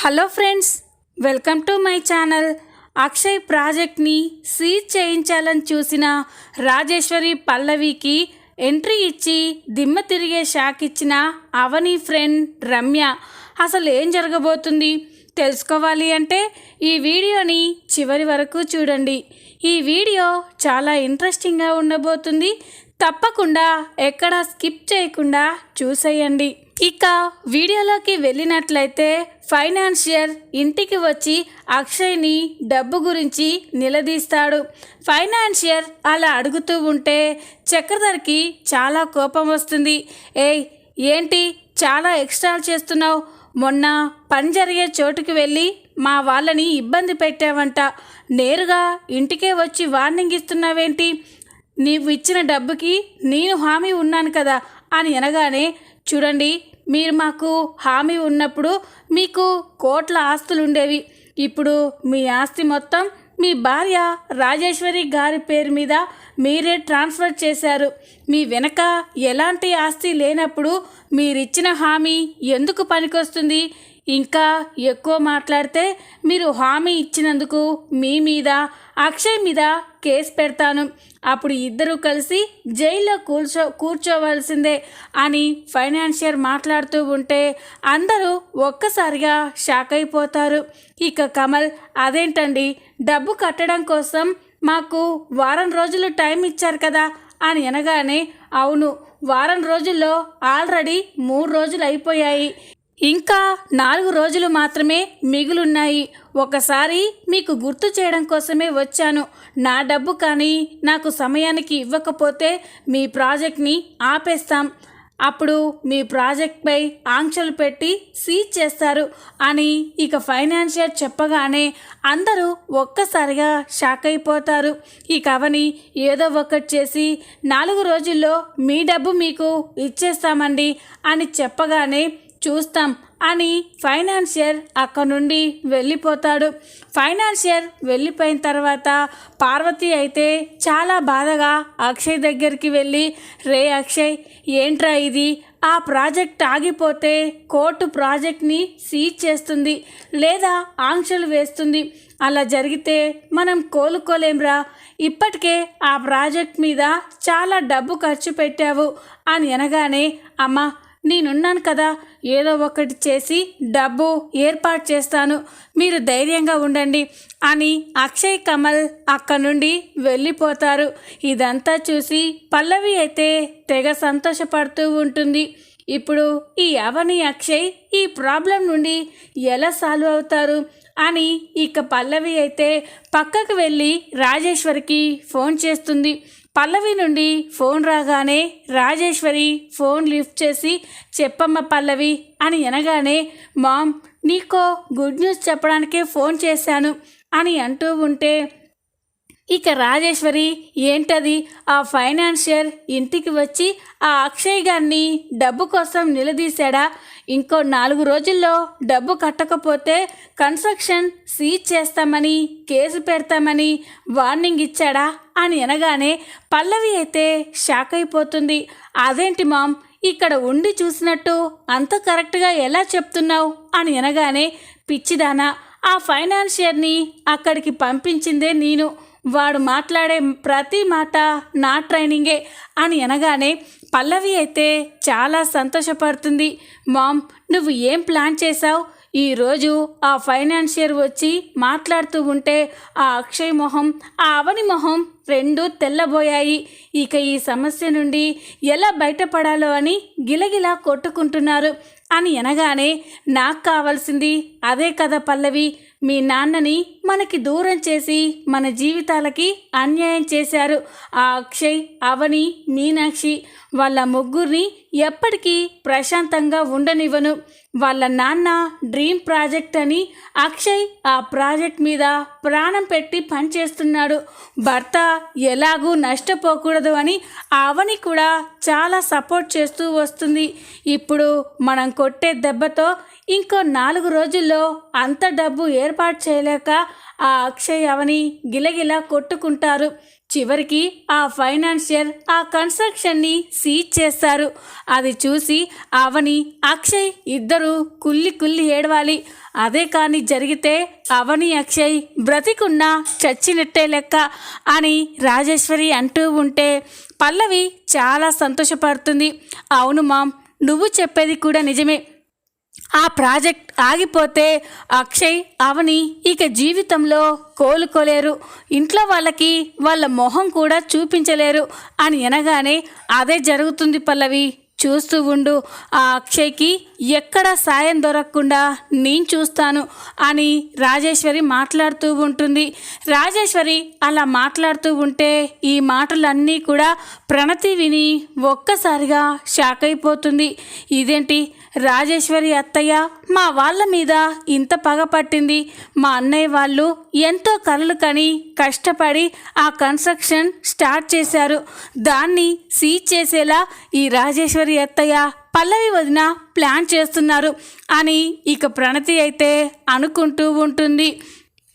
Hello friends, welcome to my channel. Akshay ప్రాజెక్ట్ని seize చేయించాలని చూసిన రాజేశ్వరి పల్లవికి ఎంట్రీ ఇచ్చి దిమ్మ తిరిగే షాక్ ఇచ్చిన అవని ఫ్రెండ్ రమ్య. అసలు ఏం జరగబోతుంది తెలుసుకోవాలి అంటే ఈ వీడియోని చివరి వరకు చూడండి. ఈ వీడియో చాలా ఇంట్రెస్టింగ్గా ఉండబోతుంది. తప్పకుండా ఎక్కడా స్కిప్ చేయకుండా చూసేయండి. ఇక వీడియోలోకి వెళ్ళినట్లయితే ఫైనాన్షియర్ ఇంటికి వచ్చి అక్షయ్ని డబ్బు గురించి నిలదీస్తాడు. ఫైనాన్షియర్ అలా అడుగుతూ ఉంటే చక్రధర్కి చాలా కోపం వస్తుంది. ఏయ్ ఏంటి చాలా ఎక్స్ట్రా చేస్తున్నావు? మొన్న పని జరిగే చోటుకి వెళ్ళి మా వాళ్ళని ఇబ్బంది పెట్టావంట, నేరుగా ఇంటికే వచ్చి వార్నింగ్ ఇస్తున్నావేంటి? నీవు ఇచ్చిన డబ్బుకి నేను హామీ ఉన్నాను కదా అని అనగానే, చూడండి మీరు మాకు హామీ ఉన్నప్పుడు మీకు కోట్ల ఆస్తులు ఉండేవి. ఇప్పుడు మీ ఆస్తి మొత్తం మీ భార్య రాజేశ్వరి గారి పేరు మీద మీరే ట్రాన్స్ఫర్ చేశారు. మీ వెనక ఎలాంటి ఆస్తి లేనప్పుడు మీరిచ్చిన హామీ ఎందుకు పనికొస్తుంది? ఇంకా ఎక్కువ మాట్లాడితే మీరు హామీ ఇచ్చినందుకు మీ మీద అక్షయ్ మీద కేసు పెడతాను. అప్పుడు ఇద్దరూ కలిసి జైల్లో కూర్చోవలసిందే అని ఫైనాన్షియర్ మాట్లాడుతూ ఉంటే అందరూ ఒక్కసారిగా షాక్ అయిపోతారు. ఇక కమల్, అదేంటండి డబ్బు కట్టడం కోసం మాకు వారం రోజులు టైం ఇచ్చారు కదా అని అనగానే, అవును వారం రోజుల్లో ఆల్రెడీ 3 రోజులు అయిపోయాయి, ఇంకా 4 రోజులు మాత్రమే మిగులున్నాయి. ఒకసారి మీకు గుర్తు చేయడం కోసమే వచ్చాను. నా డబ్బు కానీ నాకు సమయానికి ఇవ్వకపోతే మీ ప్రాజెక్ట్ని ఆపేస్తాం, అప్పుడు మీ ప్రాజెక్ట్పై ఆంక్షలు పెట్టి సీజ్ చేస్తారు అని ఇక ఫైనాన్షియర్ చెప్పగానే అందరూ ఒక్కసారిగా షాక్ అయిపోతారు. ఇక అవని ఏదో ఒకటి చేసి 4 రోజుల్లో మీ డబ్బు మీకు ఇచ్చేస్తామండి అని చెప్పగానే, చూస్తాం అని ఫైనాన్షియర్ అక్కడి నుండి వెళ్ళిపోతాడు. ఫైనాన్షియర్ వెళ్ళిపోయిన తర్వాత పార్వతి అయితే చాలా బాధగా అక్షయ్ దగ్గరికి వెళ్ళి, రే అక్షయ్ ఏంట్రా ఇది? ఆ ప్రాజెక్ట్ ఆగిపోతే కోర్టు ప్రాజెక్ట్ని సీజ్ చేస్తుంది లేదా ఆంక్షలు వేస్తుంది. అలా జరిగితే మనం కోలుకోలేంరా. ఇప్పటికే ఆ ప్రాజెక్ట్ మీద చాలా డబ్బు ఖర్చు పెట్టావు అని అనగానే, అమ్మా నేనున్నాను కదా, ఏదో ఒకటి చేసి డబ్బు ఏర్పాటు చేస్తాను, మీరు ధైర్యంగా ఉండండి అని అక్షయ్ కమల్ అక్కడి నుండి వెళ్ళిపోతారు. ఇదంతా చూసి పల్లవి అయితే తెగ సంతోషపడుతూ ఉంటుంది. ఇప్పుడు ఈ అవని అక్షయ్ ఈ ప్రాబ్లం నుండి ఎలా సాల్వ్ అవుతారు అని ఇక పల్లవి అయితే పక్కకు వెళ్ళి రాజేశ్వరికి ఫోన్ చేస్తుంది. పల్లవి నుండి ఫోన్ రాగానే రాజేశ్వరి ఫోన్ లిఫ్ట్ చేసి, చెప్పమ్మ పల్లవి అని అనగానే, మామ్ నీకో గుడ్ న్యూస్ చెప్పడానికే ఫోన్ చేశాను అని అంటూ ఉంటే ఇక రాజేశ్వరి, ఏంటది? ఆ ఫైనాన్షియర్ ఇంటికి వచ్చి ఆ అక్షయ్ గారిని డబ్బు కోసం నిలదీశాడా? ఇంకో 4 రోజుల్లో డబ్బు కట్టకపోతే కన్స్ట్రక్షన్ సీజ్ చేస్తామని కేసు పెడతామని వార్నింగ్ ఇచ్చాడా అని అనగానే పల్లవి అయితే షాక్ అయిపోతుంది. అదేంటి మామ్ ఇక్కడ ఉండి చూసినట్టు అంత కరెక్ట్గా ఎలా చెప్తున్నావు అని అనగానే, పిచ్చిదానా, ఆ ఫైనాన్షియర్ని అక్కడికి పంపించిందే నేను, వాడు మాట్లాడే ప్రతి మాట నా ట్రైనింగే అని అనగానే పల్లవి అయితే చాలా సంతోషపడుతుంది. మామ్ నువ్వు ఏం ప్లాన్ చేశావు? ఈరోజు ఆ ఫైనాన్షియర్ వచ్చి మాట్లాడుతూ ఉంటే ఆ అక్షయ్ మొహం, ఆ అవని మొహం రెండూ తెల్లబోయాయి. ఇక ఈ సమస్య నుండి ఎలా బయటపడాలో అని గిలగిలా కొట్టుకుంటున్నారు అని అనగానే, నాకు కావాల్సింది అదే కదా పల్లవి. మీ నాన్నని మనకి దూరం చేసి మన జీవితాలకి అన్యాయం చేశారు. ఆ అక్షయ్, అవని, మీనాక్షి వాళ్ళ ముగ్గురిని ఎప్పటికీ ప్రశాంతంగా ఉండనివ్వను. వాళ్ళ నాన్న డ్రీమ్ ప్రాజెక్ట్ అని అక్షయ్ ఆ ప్రాజెక్ట్ మీద ప్రాణం పెట్టి పనిచేస్తున్నాడు. భర్త ఎలాగూ నష్టపోకూడదు అని అవని కూడా చాలా సపోర్ట్ చేస్తూ వస్తుంది. ఇప్పుడు మనం కొట్టే దెబ్బతో ఇంకో 4 రోజుల్లో అంత డబ్బు ఏర్పాటు చేయలేక ఆ అక్షయ్ అవని గిలగిలా కొట్టుకుంటారు. చివరికి ఆ ఫైనాన్షియర్ ఆ కన్స్ట్రక్షన్ని సీజ్ చేస్తారు. అది చూసి అవని అక్షయ్ ఇద్దరు కుల్లి కుల్లి ఏడవాలి. అదే కానీ జరిగితే అవని అక్షయ్ బ్రతికున్నా చచ్చినట్టే లెక్క అని రాజేశ్వరి అంటూ ఉంటే పల్లవి చాలా సంతోషపడుతుంది. అవును మామ్, నువ్వు చెప్పేది కూడా నిజమే. ఆ ప్రాజెక్ట్ ఆగిపోతే అక్షయ్ అవని ఇక జీవితంలో కోలుకోలేరు, ఇంట్లో వాళ్ళకి వాళ్ళ మొహం కూడా చూపించలేరు అని అనగానే అదే జరుగుతుంది పల్లవి, చూస్తూ ఉండు. ఆ అక్షయ్కి ఎక్కడ సాయం దొరకకుండా నేను చూస్తాను అని రాజేశ్వరి మాట్లాడుతూ ఉంటుంది. రాజేశ్వరి అలా మాట్లాడుతూ ఉంటే ఈ మాటలన్నీ కూడా ప్రణతి విని ఒక్కసారిగా షాక్ అయిపోతుంది. ఇదేంటి రాజేశ్వరి అత్తయ్య మా వాళ్ళ మీద ఇంత పగ పట్టింది? మా అన్నయ్య వాళ్ళు ఎంతో కలలు కని కష్టపడి ఆ కన్స్ట్రక్షన్ స్టార్ట్ చేశారు, దాన్ని సీజ్ చేసేలా ఈ రాజేశ్వరి అత్తయ్య పల్లవి వదిన ప్లాన్ చేస్తున్నారు అని ఇక ప్రణతి అయితే అనుకుంటూ ఉంటుంది.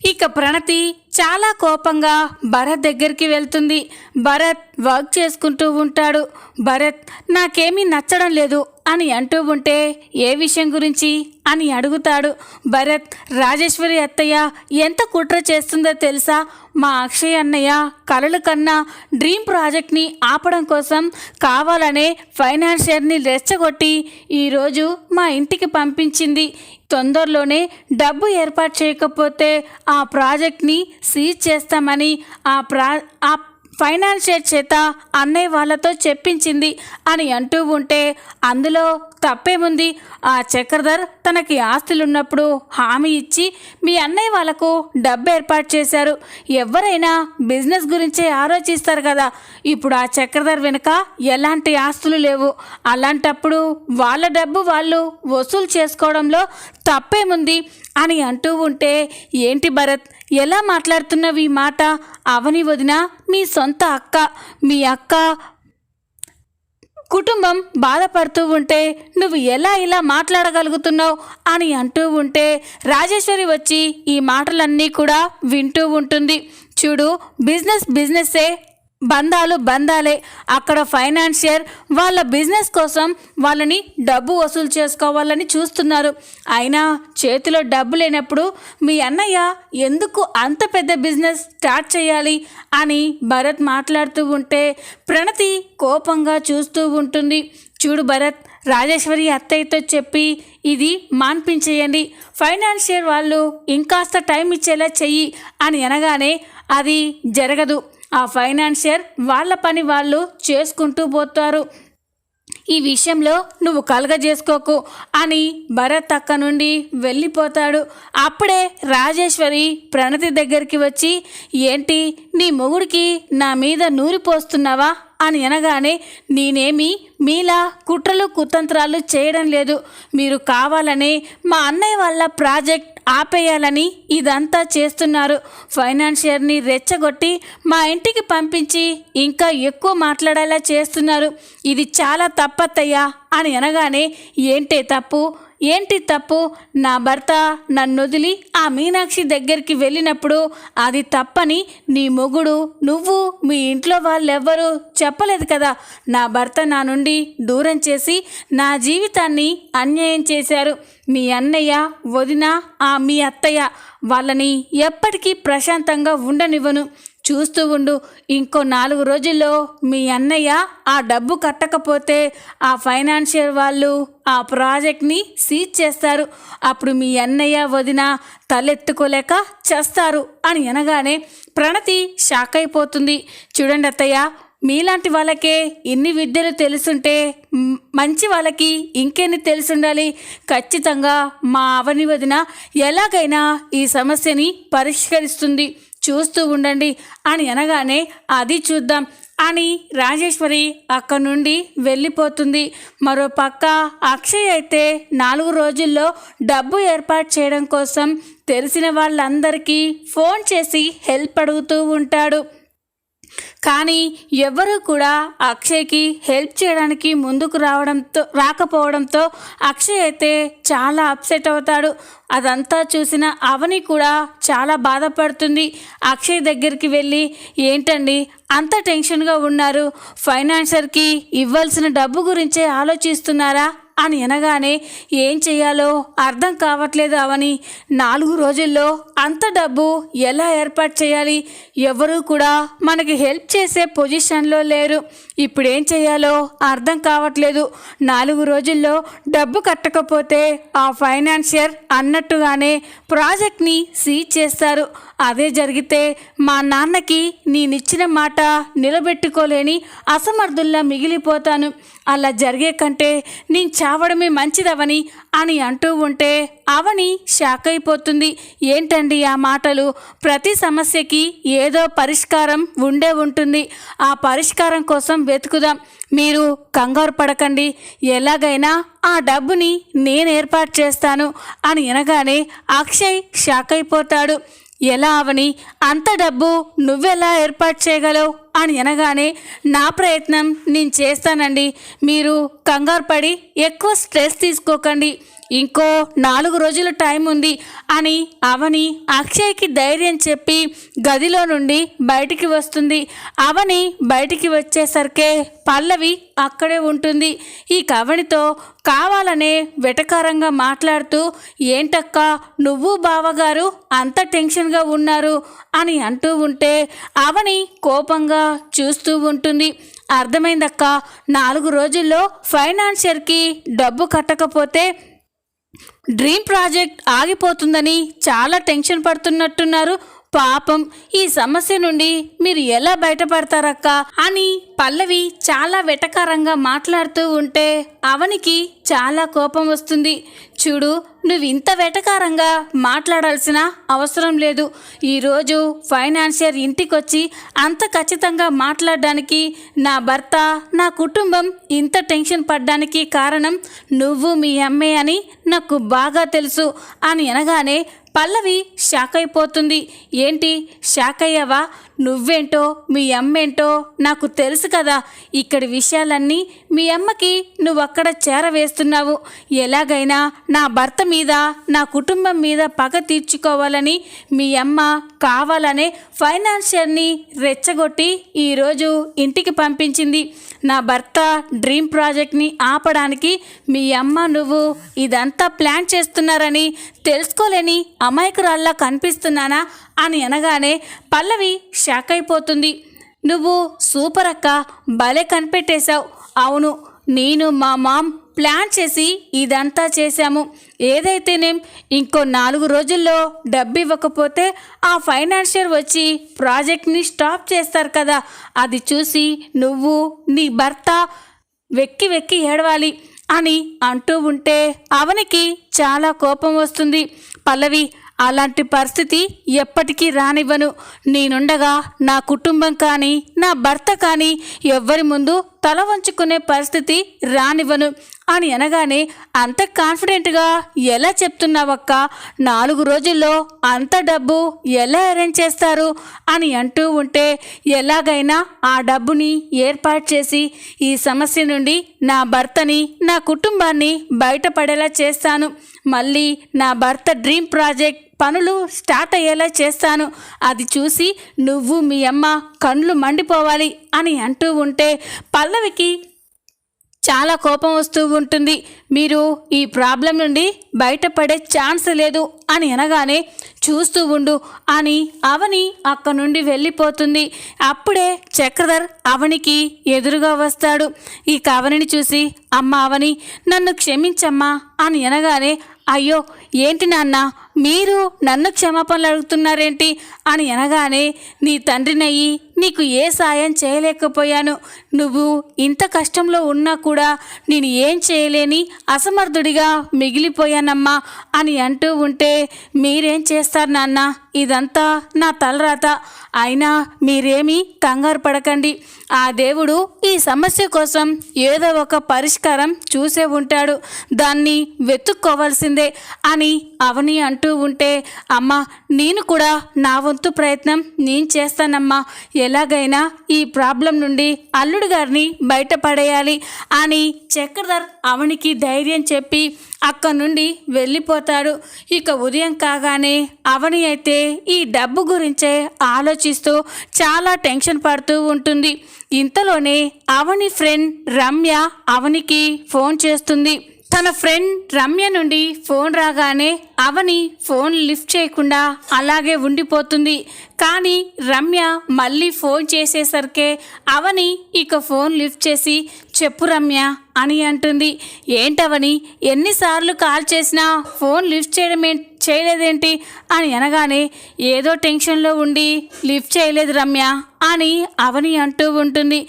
ఇక ప్రణతి చాలా కోపంగా భరత్ దగ్గరికి వెళ్తుంది. భరత్ వర్క్ చేసుకుంటూ ఉంటాడు. భరత్ నాకేమీ నచ్చడం లేదు అని అంటూ ఉంటే ఏ విషయం గురించి అని అడుగుతాడు. భరత్ రాజేశ్వరి అత్తయ్య ఎంత కుట్ర చేస్తుందో తెలుసా? మా అక్షయ్ అన్నయ్య కలలు కన్నా డ్రీమ్ ప్రాజెక్ట్ని ఆపడం కోసం కావాలనే ఫైనాన్షియర్ని రెచ్చగొట్టి ఈరోజు మా ఇంటికి పంపించింది. తొందరలోనే డబ్బు ఏర్పాటు చేయకపోతే ఆ ప్రాజెక్ట్ని సీజ్ చేస్తామని ఆ ఫైనాన్షియర్ చేత అన్నయ్య వాళ్ళతో చెప్పించింది అని అంటూ ఉంటే అందులో తప్పేముంది? ఆ చక్రధర్ తనకి ఆస్తులున్నప్పుడు హామీ ఇచ్చి మీ అన్నయ్య వాళ్ళకు డబ్బు ఏర్పాటు చేశారు. ఎవరైనా బిజినెస్ గురించే ఆలోచిస్తారు కదా. ఇప్పుడు ఆ చక్రధర్ వెనుక ఎలాంటి ఆస్తులు లేవు. అలాంటప్పుడు వాళ్ళ డబ్బు వాళ్ళు వసూలు చేసుకోవడంలో తప్పేముంది అని అంటూ ఉంటే ఏంటి భరత్ ఎలా మాట్లాడుతున్నవి ఈ మాట? అవని వదిన మీ సొంత అక్క, మీ అక్క కుటుంబం బాధపడుతూ ఉంటే నువ్వు ఎలా ఇలా మాట్లాడగలుగుతున్నావు అని అంటూ ఉంటే రాజేశ్వరి వచ్చి ఈ మాటలన్నీ కూడా వింటూ ఉంటుంది. చూడు, బిజినెస్సే, బంధాలు బంధాలే. అక్కడ ఫైనాన్షియర్ వాళ్ళ బిజినెస్ కోసం వాళ్ళని డబ్బు వసూలు చేసుకోవాలని చూస్తున్నారు. అయినా చేతిలో డబ్బు లేనప్పుడు మీ అన్నయ్య ఎందుకు అంత పెద్ద బిజినెస్ స్టార్ట్ చేయాలి అని భరత్ మాట్లాడుతూ ఉంటే ప్రణతి కోపంగా చూస్తూ ఉంటుంది. చూడు భరత్, రాజేశ్వరి అత్తయ్యతో చెప్పి ఇది మాన్పించేయండి, ఫైనాన్షియర్ వాళ్ళు ఇంకాస్త టైం ఇచ్చేలా చెయ్యి అని అనగానే అది జరగదు. ఆ ఫైనాన్షియర్ వాళ్ళ పని వాళ్ళు చేసుకుంటూ పోతారు. ఈ విషయంలో నువ్వు కలగజేసుకోకు అని భరత్ అక్క నుండి వెళ్ళిపోతాడు. అప్పుడే రాజేశ్వరి ప్రణతి దగ్గరికి వచ్చి ఏంటి నీ మొగుడికి నా మీద నూరిపోస్తున్నావా అని అనగానే నేనేమి మీలా కుట్రలు కుతంత్రాలు చేయడం లేదు. మీరు కావాలనే మా అన్నయ్య వాళ్ళ ప్రాజెక్ట్ ఆపేయాలని ఇదంతా చేస్తున్నారు. ఫైనాన్షియర్ని రెచ్చగొట్టి మా ఇంటికి పంపించి ఇంకా ఎక్కువ మాట్లాడేలా చేస్తున్నారు. ఇది చాలా తప్పత్తయ్యా అని అనగానే ఏంటి తప్పు? నా భర్త నన్ను వదిలి ఆ మీనాక్షి దగ్గరికి వెళ్ళినప్పుడు అది తప్పని నీ మొగుడు, నువ్వు, మీ ఇంట్లో వాళ్ళెవ్వరూ చెప్పలేదు కదా. నా భర్త నా నుండి దూరం చేసి నా జీవితాన్ని అన్యాయం చేశారు. మీ అన్నయ్య, వదిన, మీ అత్తయ్య వాళ్ళని ఎప్పటికీ ప్రశాంతంగా ఉండనివ్వను. చూస్తూ ఉండు, ఇంకో 4 రోజుల్లో మీ అన్నయ్య ఆ డబ్బు కట్టకపోతే ఆ ఫైనాన్షియర్ వాళ్ళు ఆ ప్రాజెక్ట్ని సీజ్ చేస్తారు. అప్పుడు మీ అన్నయ్య, వదిన తలెత్తుకోలేక చేస్తారు అని అనగానే ప్రణతి షాక్ అయిపోతుంది. చూడండి అత్తయ్య, మీలాంటి వాళ్ళకే ఇన్ని విద్యలు తెలుసుంటే మంచి వాళ్ళకి ఇంకెన్ని తెలుసుండాలి. ఖచ్చితంగా మా అవని వదిన ఎలాగైనా ఈ సమస్యని పరిష్కరిస్తుంది, చూస్తూ ఉండండి అని అనగానే అది చూద్దాం అని రాజేశ్వరి అక్కడి నుండి వెళ్ళిపోతుంది. మరో పక్క అక్షయ్ అయితే 4 రోజుల్లో డబ్బు ఏర్పాటు చేయడం కోసం తెలిసిన వాళ్ళందరికీ ఫోన్ చేసి హెల్ప్ అడుగుతూ ఉంటాడు. కానీ ఎవ్వరూ కూడా అక్షయ్కి హెల్ప్ చేయడానికి ముందుకు రాకపోవడంతో అక్షయ్ అయితే చాలా అప్సెట్ అవుతాడు. అదంతా చూసిన అవని కూడా చాలా బాధపడుతుంది. అక్షయ్ దగ్గరికి వెళ్ళి, ఏంటండి అంత టెన్షన్గా ఉన్నారు, ఫైనాన్సర్కి ఇవ్వాల్సిన డబ్బు గురించే ఆలోచిస్తున్నారా అని అనగానే, ఏం చెయ్యాలో అర్థం కావట్లేదు అవని. 4 రోజుల్లో అంత డబ్బు ఎలా ఏర్పాటు చేయాలి? ఎవరూ కూడా మనకి హెల్ప్ చేసే పొజిషన్లో లేరు. ఇప్పుడేం చేయాలో అర్థం కావట్లేదు. 4 రోజుల్లో డబ్బు కట్టకపోతే ఆ ఫైనాన్షియర్ అన్నట్టుగానే ప్రాజెక్ట్ని సీజ్ చేస్తారు. అదే జరిగితే మా నాన్నకి నేనిచ్చిన మాట నిలబెట్టుకోలేని అసమర్థుల్లా మిగిలిపోతాను. అలా జరిగే కంటే నేను చావడమే మంచిదవని అని అంటూ ఉంటే అవని షాక్ అయిపోతుంది. ఏంటండి ఆ మాటలు? ప్రతి సమస్యకి ఏదో పరిష్కారం ఉండే ఉంటుంది. ఆ పరిష్కారం కోసం వెతుకుదాం. మీరు కంగారు పడకండి, ఎలాగైనా ఆ డబ్బుని నేను ఏర్పాటు చేస్తాను అని అనగానే అక్షయ్ షాక్ అయిపోతాడు. ఎలా అవని, అంత డబ్బు నువ్వెలా ఏర్పాటు చేయగలవు అని అనగానే, నా ప్రయత్నం నేను చేస్తానండి, మీరు కంగారు పడి ఎక్కువ స్ట్రెస్ తీసుకోకండి, ఇంకో 4 రోజుల టైం ఉంది అని అవని అక్షయ్కి ధైర్యం చెప్పి గదిలో నుండి బయటికి వస్తుంది. అవని బయటికి వచ్చేసరికే పల్లవి అక్కడే ఉంటుంది. ఈ అవనితో కావాలనే వెటకారంగా మాట్లాడుతూ, ఏంటక్క నువ్వు బావగారు అంత టెన్షన్గా ఉన్నారు అని అంటూ ఉంటే అవని కోపంగా చూస్తూ ఉంటుంది. అర్థమైందక్క, 4 రోజుల్లో ఫైనాన్షియర్కి డబ్బు కట్టకపోతే డ్రీమ్ ప్రాజెక్ట్ ఆగిపోతుందని చాలా టెన్షన్ పడుతున్నట్టున్నారు. పాపం, ఈ సమస్య నుండి మీరు ఎలా బయటపడతారక్క అని పల్లవి చాలా వెటకారంగా మాట్లాడుతూ ఉంటే అవనికి చాలా కోపం వస్తుంది. చూడు, నువ్వు ఇంత వెటకారంగా మాట్లాడాల్సిన అవసరం లేదు. ఈరోజు ఫైనాన్షియర్ ఇంటికొచ్చి అంత ఖచ్చితంగా మాట్లాడడానికి, నా భర్త నా కుటుంబం ఇంత టెన్షన్ పడ్డానికి కారణం నువ్వు మీ అమ్మే అని నాకు బాగా తెలుసు అని అనగానే పల్లవి షాక్ అయిపోతుంది. ఏంటి షాక్ అయ్యావా? నువ్వేంటో మీ అమ్మేంటో నాకు తెలుసు కదా. ఇక్కడి విషయాలన్నీ మీ అమ్మకి నువ్వు అక్కడ చేరవేస్తున్నావు. ఎలాగైనా నా భర్త మీద నా కుటుంబం మీద పగ తీర్చుకోవాలని మీ అమ్మ కావాలనే ఫైనాన్షియర్ని రెచ్చగొట్టి ఈరోజు ఇంటికి పంపించింది. నా భర్త డ్రీమ్ ప్రాజెక్ట్ని ఆపడానికి మీ అమ్మ నువ్వు ఇదంతా ప్లాన్ చేస్తున్నారని తెలుసుకోలేని అమాయకురాల్లా కనిపిస్తున్నానా అని అనగానే పల్లవి షాక్ అయిపోతుంది. నువ్వు సూపర్ అక్క, భలే కనిపెట్టేశావు. అవును, నేను మా మామ్ ప్లాన్ చేసి ఇదంతా చేశాము. ఏదైతేనేం ఇంకో 4 రోజుల్లో డబ్బు ఇవ్వకపోతే ఆ ఫైనాన్షియర్ వచ్చి ప్రాజెక్ట్ని స్టాప్ చేస్తారు కదా. అది చూసి నువ్వు నీ భర్త వెక్కి వెక్కి ఏడవాలి అని అంటూ ఉంటే అవనికి చాలా కోపం వస్తుంది. పల్లవి, అలాంటి పరిస్థితి ఎప్పటికీ రానివ్వను. నేనుండగా నా కుటుంబం కానీ నా భర్త కానీ ఎవ్వరి ముందు తల వంచుకునే పరిస్థితి రానివ్వను అని అనగానే, అంత కాన్ఫిడెంట్గా ఎలా చెప్తున్నావక్క? 4 రోజుల్లో అంత డబ్బు ఎలా అరేంజ్ చేస్తారు అని అంటూ ఉంటే, ఎలాగైనా ఆ డబ్బుని ఏర్పాటు చేసి ఈ సమస్య నుండి నా భర్తని నా కుటుంబాన్ని బయటపడేలా చేస్తాను. మళ్ళీ నా భర్త డ్రీమ్ ప్రాజెక్ట్ పనులు స్టార్ట్ అయ్యేలా చేస్తాను. అది చూసి నువ్వు మీ అమ్మ కళ్ళు మండిపోవాలి అని అంటూ ఉంటే పల్లవికి చాలా కోపం వస్తూ ఉంటుంది. మీరు ఈ ప్రాబ్లం నుండి బయటపడే ఛాన్స్ లేదు అని అనగానే, చూస్తూ ఉండు అని అవని అక్కడి నుండి వెళ్ళిపోతుంది. అప్పుడే చక్రధర్ అవనికి ఎదురుగా వస్తాడు. ఈ అవనిని చూసి, అమ్మ అవని, నన్ను క్షమించమ్మా అని అనగానే, అయ్యో ఏంటి నాన్న, మీరు నన్ను క్షమాపణలు అడుగుతున్నారేంటి అని అనగానే, నీ తండ్రినయ్యి నీకు ఏ సాయం చేయలేకపోయాను. నువ్వు ఇంత కష్టంలో ఉన్నా కూడా నేను ఏం చేయలేని అసమర్థుడిగా మిగిలిపోయానమ్మా అని అంటూ ఉంటే, మీరేం చేస్తారు నాన్న, ఇదంతా నా తలరాత. అయినా మీరేమీ కంగారు పడకండి. ఆ దేవుడు ఈ సమస్య కోసం ఏదో ఒక పరిష్కారం చూసే ఉంటాడు. దాన్ని వెతుక్కోవాల్సిందే అని అవని అంటూ అంటూ ఉంటే, అమ్మా నేను కూడా నా వంతు ప్రయత్నం నేను చేస్తానమ్మా, ఎలాగైనా ఈ ప్రాబ్లం నుండి అల్లుడు గారిని బయటపడేయాలి అని చక్రధర్ అవనికి ధైర్యం చెప్పి అక్కడి నుండి వెళ్ళిపోతాడు. ఇక ఉదయం కాగానే అవని అయితే ఈ డబ్బు గురించే ఆలోచిస్తూ చాలా టెన్షన్ పడుతూ ఉంటుంది. ఇంతలోనే అవని ఫ్రెండ్ రమ్య అవనికి ఫోన్ చేస్తుంది. తన ఫ్రెండ్ రమ్య నుండి ఫోన్ రాగానే అవని ఫోన్ లిఫ్ట్ చేయకుండా అలాగే ఉండిపోతుంది. కానీ రమ్య మళ్ళీ ఫోన్ చేసేసరికే అవని ఇక ఫోన్ లిఫ్ట్ చేసి, చెప్పు రమ్య అని అంటుంది. ఏంటవని ఎన్నిసార్లు కాల్ చేసినా ఫోన్ లిఫ్ట్ చేయలేదేంటి అని అనగానే, ఏదో టెన్షన్లో ఉండి లిఫ్ట్ చేయలేదు రమ్య అని అవని అంటూ ఉంటుంది.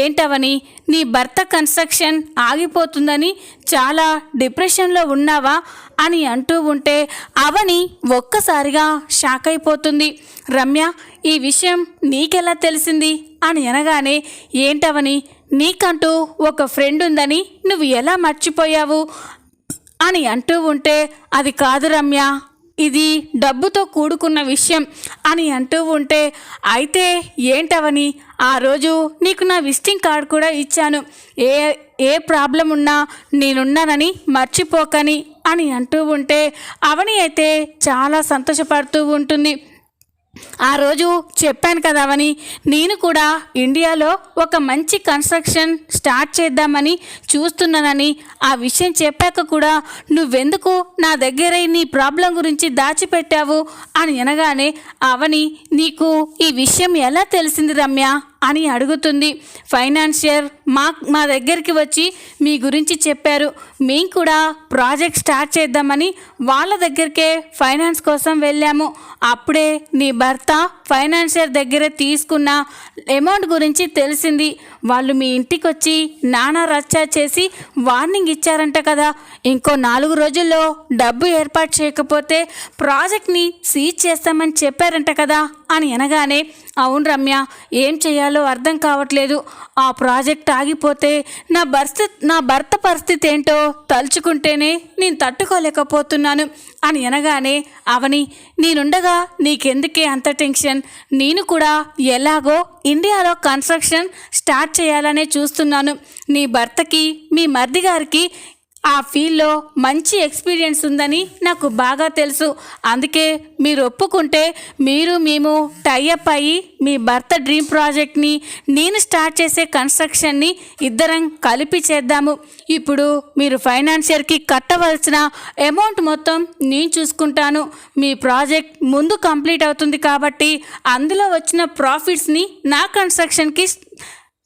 ఏంటవని నీ భర్త కన్స్ట్రక్షన్ ఆగిపోతుందని చాలా డిప్రెషన్లో ఉన్నావా అని అంటూ ఉంటే అవని ఒక్కసారిగా షాక్ అయిపోతుంది. రమ్య ఈ విషయం నీకెలా తెలిసింది అని అనగానే, ఏంటవని నీకంటూ ఒక ఫ్రెండ్ ఉందని నువ్వు ఎలా మర్చిపోయావు అని అంటూ ఉంటే, అది కాదు రమ్య, ఇది డబ్బుతో కూడుకున్న విషయం అని అంటూ ఉంటే, అయితే ఏంటవని ఆ రోజు నీకు నా విజిటింగ్ కార్డ్ కూడా ఇచ్చాను, ఏ ప్రాబ్లం ఉన్నా నేనున్నానని మర్చిపోకని అని అంటూ ఉంటే అవని అయితే చాలా సంతోషపడుతూ ఉంటుంది. ఆ రోజు చెప్పాను కదా అవని, నేను కూడా ఇండియాలో ఒక మంచి కన్స్ట్రక్షన్ స్టార్ట్ చేద్దామని చూస్తున్నానని. ఆ విషయం చెప్పాక కూడా నువ్వెందుకు నా దగ్గర నీ ప్రాబ్లం గురించి దాచిపెట్టావు అని అనగానే, అవని నీకు ఈ విషయం ఎలా తెలిసింది రమ్య అని అడుగుతుంది. ఫైనాన్షియర్ మా దగ్గరికి వచ్చి మీ గురించి చెప్పారు. మేము కూడా ప్రాజెక్ట్ స్టార్ట్ చేద్దామని వాళ్ళ దగ్గరికే ఫైనాన్స్ కోసం వెళ్ళాము. అప్పుడే నీ భర్త ఫైనాన్షియర్ దగ్గర తీసుకున్న అమౌంట్ గురించి తెలిసింది. వాళ్ళు మీ ఇంటికి వచ్చి నానా రచ్చ చేసి వార్నింగ్ ఇచ్చారంట కదా, ఇంకో 4 రోజుల్లో డబ్బు ఏర్పాటు చేయకపోతే ప్రాజెక్ట్ని సీజ్ చేస్తామని చెప్పారంట కదా అని అనగానే, అవును రమ్య, ఏం చేయాలో అర్థం కావట్లేదు. ఆ ప్రాజెక్ట్ ఆగిపోతే నా భర్త పరిస్థితి ఏంటో తలుచుకుంటేనే నేను తట్టుకోలేకపోతున్నాను అని అనగానే, అవని నేనుండగా నీకెందుకే అంత టెన్షన్, నేను కూడా ఎలాగో ఇండియాలో కన్స్ట్రక్షన్ స్టార్ట్ చేయాలనే చూస్తున్నాను. నీ భర్తకి మీ మరిది గారికి ఆ ఫీల్డ్లో మంచి ఎక్స్పీరియన్స్ ఉందని నాకు బాగా తెలుసు. అందుకే మీరు ఒప్పుకుంటే మేము టైఅప్ అయ్యి మీ భర్త డ్రీమ్ ప్రాజెక్ట్ని నేను స్టార్ట్ చేసే కన్స్ట్రక్షన్ని ఇద్దరం కలిపి చేద్దాము. ఇప్పుడు మీరు ఫైనాన్షియర్కి కట్టవలసిన అమౌంట్ మొత్తం నేను చూసుకుంటాను. మీ ప్రాజెక్ట్ ముందు కంప్లీట్ అవుతుంది కాబట్టి అందులో వచ్చిన ప్రాఫిట్స్ని నా కన్స్ట్రక్షన్కి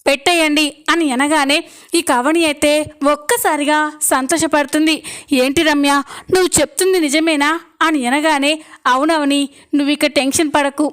పెట్టేయండి అని అనగానే, ఇక అవని అయితే ఒక్కసారిగా సంతోషపడుతుంది. ఏంటి రమ్య, నువ్వు చెప్తుంది నిజమేనా అని అనగానే, అవునవని నువ్వు ఇక టెన్షన్ పడకు,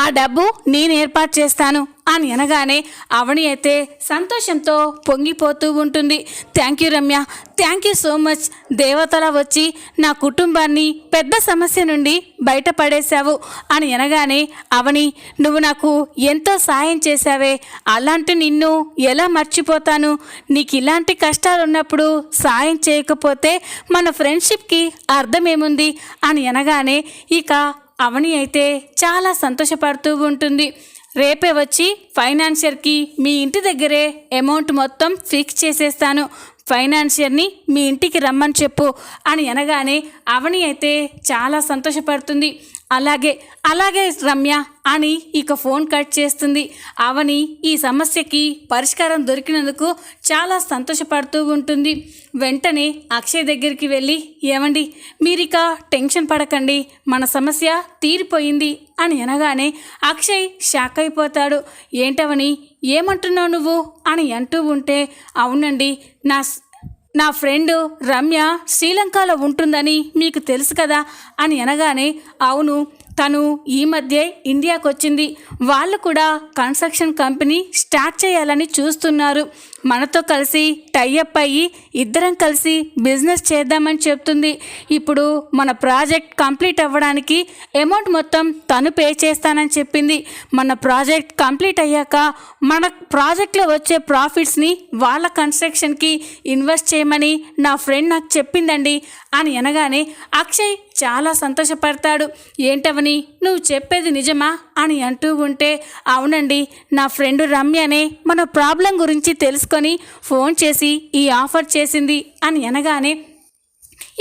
ఆ డబ్బు నేను ఏర్పాటు చేస్తాను అని అనగానే అవని అయితే సంతోషంతో పొంగిపోతూ ఉంటుంది. Thank you Ramya, thank you so much. దేవతలా వచ్చి నా కుటుంబాన్ని పెద్ద సమస్య నుండి బయటపడేశావు అని అనగానే, అవని నువ్వు నాకు ఎంతో సాయం చేశావే, అలాంటి నిన్ను ఎలా మర్చిపోతాను. నీకు ఇలాంటి కష్టాలు ఉన్నప్పుడు సాయం చేయకపోతే మన ఫ్రెండ్షిప్కి అర్థమేముంది అని అనగానే, ఇక అవని అయితే చాలా సంతోషపడుతూ ఉంటుంది. రేపే వచ్చి ఫైనాన్షియర్కి మీ ఇంటి దగ్గరే అమౌంట్ మొత్తం ఫిక్స్ చేసేస్తాను, ఫైనాన్షియర్ని మీ ఇంటికి రమ్మని చెప్పు అని అనగానే అవని అయితే చాలా సంతోషపడుతుంది. అలాగే రమ్య అని ఇక ఫోన్ కట్ చేస్తుంది. అవని ఈ సమస్యకి పరిష్కారం దొరికినందుకు చాలా సంతోషపడుతూ ఉంటుంది. వెంటనే అక్షయ్ దగ్గరికి వెళ్ళి, ఏమండి మీరిక టెన్షన్ పడకండి, మన సమస్య తీరిపోయింది అని అనగానే అక్షయ్ షాక్ అయిపోతాడు. ఏంటవని ఏమంటున్నావు నువ్వు అని అంటూ ఉంటే, అవునండి నా ఫ్రెండ్ రమ్య శ్రీలంకలో ఉంటుందని మీకు తెలుసు కదా అని అనగానే, అవును తను ఈ మధ్య ఇండియాకు వచ్చింది, వాళ్ళు కూడా కన్స్ట్రక్షన్ కంపెనీ స్టార్ట్ చేయాలని చూస్తున్నారు, మనతో కలిసి టైఅప్ అయ్యి ఇద్దరం కలిసి బిజినెస్ చేద్దామని చెప్తుంది. ఇప్పుడు మన ప్రాజెక్ట్ కంప్లీట్ అవ్వడానికి అమౌంట్ మొత్తం తను పే చేస్తానని చెప్పింది. మన ప్రాజెక్ట్ కంప్లీట్ అయ్యాక మన ప్రాజెక్ట్లో వచ్చే ప్రాఫిట్స్ని వాళ్ళ కన్స్ట్రక్షన్కి ఇన్వెస్ట్ చేయమని నా ఫ్రెండ్ నాకు చెప్పిందండి అని అనగానే అక్షయ్ చాలా సంతోషపడతాడు. ఏంటవని నువ్వు చెప్పేది నిజమా అని అంటూ ఉంటే, అవునండి, నా ఫ్రెండ్ రమ్యనే మన ప్రాబ్లం గురించి తెలుసుకొని ఫోన్ చేసి ఈ ఆఫర్ చేసింది అని అనగానే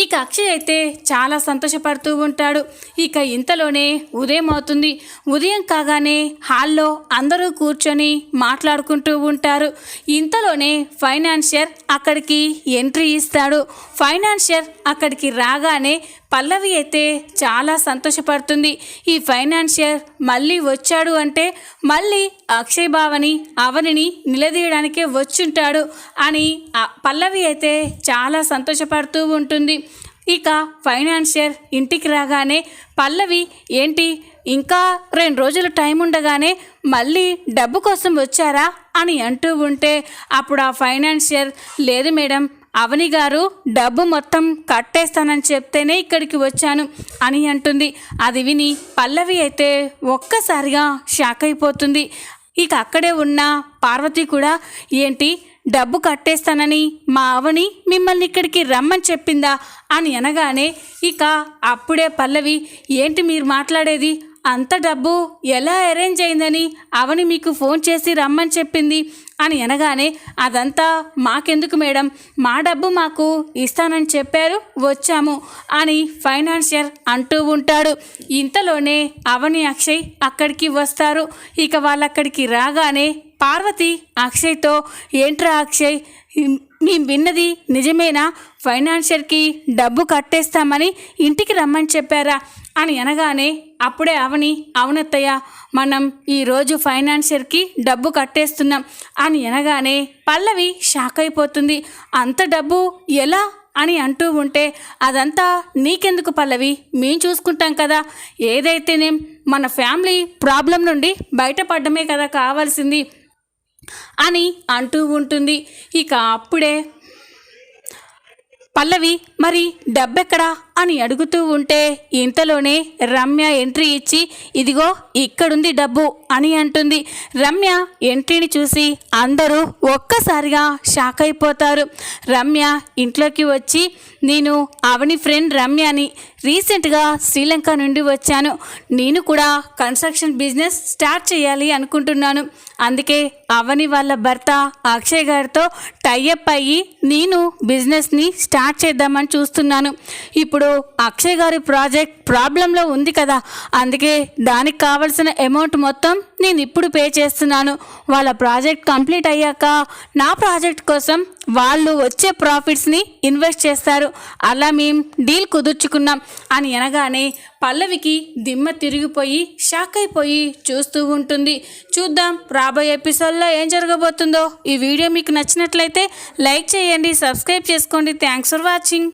ఇక అక్షయ్ అయితే చాలా సంతోషపడుతూ ఉంటాడు. ఇక ఇంతలోనే ఉదయం అవుతుంది. ఉదయం కాగానే హాల్లో అందరూ కూర్చొని మాట్లాడుకుంటూ ఉంటారు. ఇంతలోనే ఫైనాన్షియర్ అక్కడికి ఎంట్రీ ఇస్తాడు. ఫైనాన్షియర్ అక్కడికి రాగానే పల్లవి అయితే చాలా సంతోషపడుతుంది. ఈ ఫైనాన్షియర్ మళ్ళీ వచ్చాడు అంటే మళ్ళీ అక్షయ్ బావని అవనిని నిలదీయడానికే వచ్చుంటాడు అని పల్లవి అయితే చాలా సంతోషపడుతూ ఉంటుంది. ఇక ఫైనాన్షియర్ ఇంటికి రాగానే పల్లవి ఏంటి ఇంకా 2 రోజులు టైం ఉండగానే మళ్ళీ డబ్బు కోసం వచ్చారా అని అంటూ ఉంటే అప్పుడు ఆ ఫైనాన్షియర్ లేదు మేడం, అవని గారు డబ్బు మొత్తం కట్టేస్తానని చెప్తేనే ఇక్కడికి వచ్చాను అని అంటుంది. అది విని పల్లవి అయితే ఒక్కసారిగా షాక్ అయిపోతుంది. ఇక అక్కడే ఉన్న పార్వతి కూడా ఏంటి డబ్బు కట్టేస్తానని మా అవని మిమ్మల్ని ఇక్కడికి రమ్మని చెప్పిందా అని అనగానే ఇక అప్పుడే పల్లవి ఏంటి మీరు మాట్లాడేది, అంత డబ్బు ఎలా అరేంజ్ అయిందని అవని మీకు ఫోన్ చేసి రమ్మని చెప్పింది అని అనగానే అదంతా మాకెందుకు మేడం, మా డబ్బు మాకు ఇస్తానని చెప్పారు వచ్చాము అని ఫైనాన్షియర్ అంటూ ఉంటాడు. ఇంతలోనే అవని అక్షయ్ అక్కడికి వస్తారు. ఇక వాళ్ళక్కడికి రాగానే పార్వతి అక్షయ్తో ఏంట్రా అక్షయ్ మేము విన్నది నిజమేనా, ఫైనాన్షియర్కి డబ్బు కట్టేస్తామని ఇంటికి రమ్మని చెప్పారా అని అనగానే అప్పుడే అవని అవునత్తయ్య మనం ఈరోజు ఫైనాన్షియర్కి డబ్బు కట్టేస్తున్నాం అని అనగానే పల్లవి షాక్ అయిపోతుంది. అంత డబ్బు ఎలా అని అంటూ ఉంటే అదంతా నీకెందుకు పల్లవి, మేము చూసుకుంటాం కదా, ఏదైతేనేం మన ఫ్యామిలీ ప్రాబ్లం నుండి బయటపడమే కదా కావాల్సింది అని అంటూ ఉంటుంది. ఇక అప్పుడే పల్లవి మరి డబ్బెక్కడా అని అడుగుతూ ఉంటే ఇంతలోనే రమ్య ఎంట్రీ ఇచ్చి ఇదిగో ఇక్కడుంది డబ్బు అని అంటుంది. రమ్య ఎంట్రీని చూసి అందరూ ఒక్కసారిగా షాక్ అయిపోతారు. రమ్య ఇంట్లోకి వచ్చి నేను అవని ఫ్రెండ్ రమ్యని రీసెంట్గా శ్రీలంక నుండి వచ్చాను, నేను కూడా కన్స్ట్రక్షన్ బిజినెస్ స్టార్ట్ చేయాలి అనుకుంటున్నాను, అందుకే అవని వాళ్ళ భర్త అక్షయ్ గారితో టైఅప్ అయ్యి నేను బిజినెస్ని స్టార్ట్ చేద్దామని చూస్తున్నాను. ఇప్పుడు అక్షయ్ గారి ప్రాజెక్ట్ ప్రాబ్లంలో ఉంది కదా, అందుకే దానికి కావలసిన అమౌంట్ మొత్తం నేను ఇప్పుడు పే చేస్తున్నాను. వాళ్ళ ప్రాజెక్ట్ కంప్లీట్ అయ్యాక నా ప్రాజెక్ట్ కోసం వాళ్ళు వచ్చే ప్రాఫిట్స్ని ఇన్వెస్ట్ చేస్తారు, అలా మేము డీల్ కుదుర్చుకున్నాం అని అనగానే పల్లవికి దిమ్మ తిరిగిపోయి షాక్ అయిపోయి చూస్తూ ఉంటుంది. చూద్దాం రాబోయే ఎపిసోడ్లో ఏం జరగబోతుందో. ఈ వీడియో మీకు నచ్చినట్లయితే లైక్ చేయండి, సబ్స్క్రైబ్ చేసుకోండి. Thanks for watching.